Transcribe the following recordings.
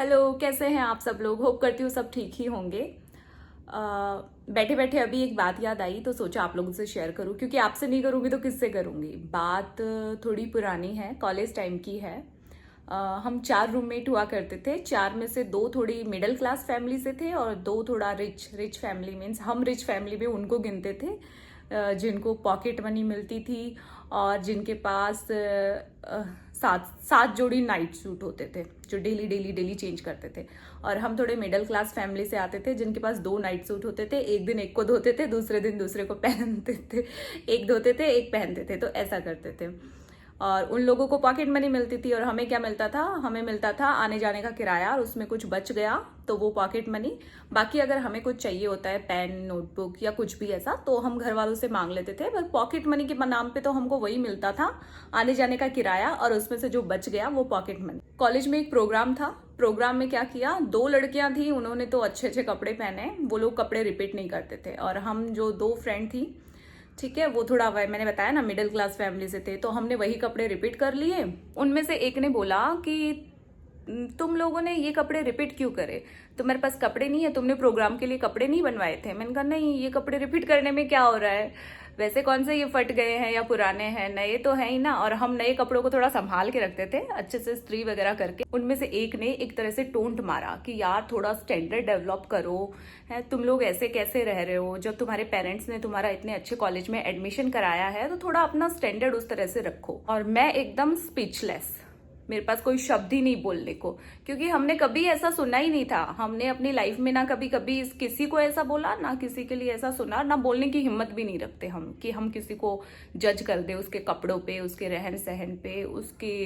Hello, कैसे हैं आप सब लोग। होप करती हूँ सब ठीक ही होंगे। बैठे बैठे अभी एक बात याद आई तो सोचा आप लोगों से शेयर करूँ, क्योंकि आपसे नहीं करूँगी तो किससे करूँगी। बात थोड़ी पुरानी है, कॉलेज टाइम की है। हम 4 रूममेट हुआ करते थे। 4 में से 2 थोड़ी मिडिल क्लास फैमिली से थे और 2 थोड़ा रिच रिच फैमिली। मीन्स हम रिच फैमिली में उनको गिनते थे जिनको पॉकेट मनी मिलती थी और जिनके पास 7 जोड़ी नाइट सूट होते थे जो डेली डेली डेली चेंज करते थे। और हम थोड़े मिडिल क्लास फैमिली से आते थे जिनके पास 2 नाइट सूट होते थे। एक दिन एक को धोते थे, दूसरे दिन दूसरे को पहनते थे। एक धोते थे, एक पहनते थे, तो ऐसा करते थे। और उन लोगों को पॉकेट मनी मिलती थी और हमें क्या मिलता था, हमें मिलता था आने जाने का किराया, और उसमें कुछ बच गया तो वो पॉकेट मनी। बाकी अगर हमें कुछ चाहिए होता है, पेन, नोटबुक या कुछ भी ऐसा, तो हम घर वालों से मांग लेते थे। पर पॉकेट मनी के नाम पे तो हमको वही मिलता था, आने जाने का किराया, और उसमें से जो बच गया वो पॉकेट मनी। कॉलेज में एक प्रोग्राम था। प्रोग्राम में क्या किया, 2 लड़कियां थी, उन्होंने तो अच्छे अच्छे कपड़े पहने। वो लोग कपड़े रिपीट नहीं करते थे। और हम जो 2 फ्रेंड थी, ठीक है, वो थोड़ा मैंने बताया ना मिडिल क्लास फैमिली से थे, तो हमने वही कपड़े रिपीट कर लिए। उनमें से एक ने बोला कि तुम लोगों ने ये कपड़े रिपीट क्यों करे, तुम्हारे पास कपड़े नहीं है, तुमने प्रोग्राम के लिए कपड़े नहीं बनवाए थे। मैंने कहा नहीं, ये कपड़े रिपीट करने में क्या हो रहा है, वैसे कौन से ये फट गए हैं या पुराने हैं, नए तो हैं ही ना। और हम नए कपड़ों को थोड़ा संभाल के रखते थे, अच्छे से इस्त्री वगैरह करके। उनमें से एक ने एक तरह से टोंट मारा कि यार थोड़ा स्टैंडर्ड डेवलप करो, है तुम लोग ऐसे कैसे रह रहे हो, जब तुम्हारे पेरेंट्स ने तुम्हारा इतने अच्छे कॉलेज में एडमिशन कराया है तो थोड़ा अपना स्टैंडर्ड उस तरह से रखो। और मैं एकदम स्पीचलेस, मेरे पास कोई शब्द ही नहीं बोलने को, क्योंकि हमने कभी ऐसा सुना ही नहीं था। हमने अपनी लाइफ में ना कभी कभी किसी को ऐसा बोला, ना किसी के लिए ऐसा सुना, ना बोलने की हिम्मत भी नहीं रखते हम कि हम किसी को जज कर दे उसके कपड़ों पे, उसके रहन सहन पे, उसके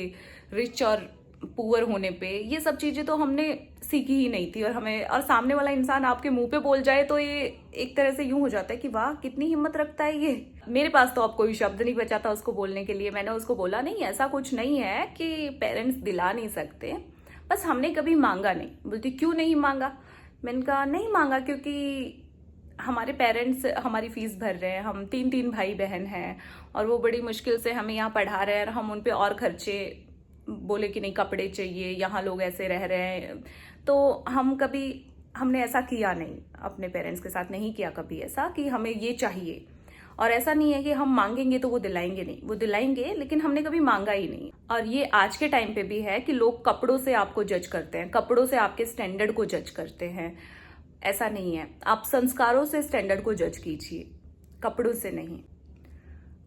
रिच और पुअर होने पे। ये सब चीजें तो हमने सीखी ही नहीं थी। और हमें, और सामने वाला इंसान आपके मुंह पे बोल जाए तो ये एक तरह से यूं हो जाता है कि वाह कितनी हिम्मत रखता है ये। मेरे पास तो अब कोई शब्द नहीं बचा था उसको बोलने के लिए। मैंने उसको बोला नहीं, ऐसा कुछ नहीं है कि पेरेंट्स दिला नहीं सकते, बस हमने कभी मांगा नहीं। बोलती क्यों नहीं मांगा। मैंने कहा नहीं मांगा क्योंकि हमारे पेरेंट्स हमारी फीस भर रहे हैं, हम 3 भाई बहन हैं, और वो बड़ी मुश्किल से हमें यहाँ पढ़ा रहे हैं, और हम उन पे और खर्चे, बोले कि नहीं कपड़े चाहिए, यहाँ लोग ऐसे रह रहे हैं। तो हमने ऐसा किया नहीं, अपने पेरेंट्स के साथ नहीं किया कभी ऐसा कि हमें ये चाहिए। और ऐसा नहीं है कि हम मांगेंगे तो वो दिलाएंगे, नहीं वो दिलाएंगे, लेकिन हमने कभी मांगा ही नहीं। और ये आज के टाइम पे भी है कि लोग कपड़ों से आपको जज करते हैं, कपड़ों से आपके स्टैंडर्ड को जज करते हैं। ऐसा नहीं है, आप संस्कारों से स्टैंडर्ड को जज कीजिए, कपड़ों से नहीं।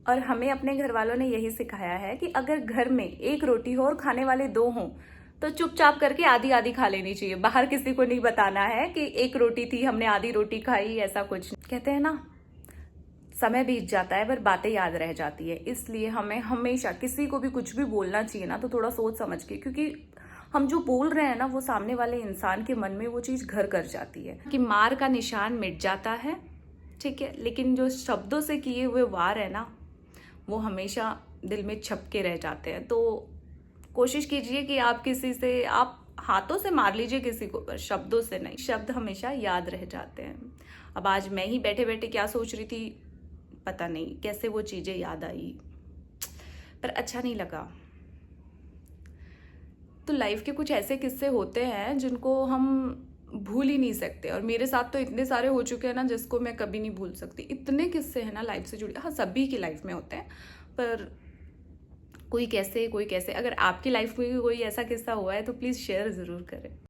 और हमें अपने घर वालों ने यही सिखाया है कि अगर घर में एक रोटी हो और खाने वाले 2 हों तो चुपचाप करके आधी आधी खा लेनी चाहिए। बाहर किसी को नहीं बताना है कि एक रोटी थी हमने आधी रोटी खाई, ऐसा कुछ नहीं। कहते हैं ना, समय बीत जाता है पर बातें याद रह जाती है। इसलिए हमें हमेशा किसी को भी कुछ भी बोलना चाहिए ना तो थोड़ा सोच समझ के, क्योंकि हम जो बोल रहे हैं ना वो सामने वाले इंसान के मन में वो चीज घर कर जाती है। कि मार का निशान मिट जाता है, ठीक है, लेकिन जो शब्दों से किए हुए वार है ना वो हमेशा दिल में छप के रह जाते हैं। तो कोशिश कीजिए कि आप किसी से, आप हाथों से मार लीजिए किसी को, पर शब्दों से नहीं। शब्द हमेशा याद रह जाते हैं। अब आज मैं ही बैठे बैठे क्या सोच रही थी पता नहीं, कैसे वो चीजें याद आई, पर अच्छा नहीं लगा। तो लाइफ के कुछ ऐसे किस्से होते हैं जिनको हम भूल ही नहीं सकते, और मेरे साथ तो इतने सारे हो चुके हैं ना जिसको मैं कभी नहीं भूल सकती। इतने किस्से हैं ना लाइफ से जुड़े, हाँ सभी की लाइफ में होते हैं, पर कोई कैसे कोई कैसे। अगर आपकी लाइफ में भी कोई ऐसा किस्सा हुआ है तो प्लीज़ शेयर ज़रूर करें।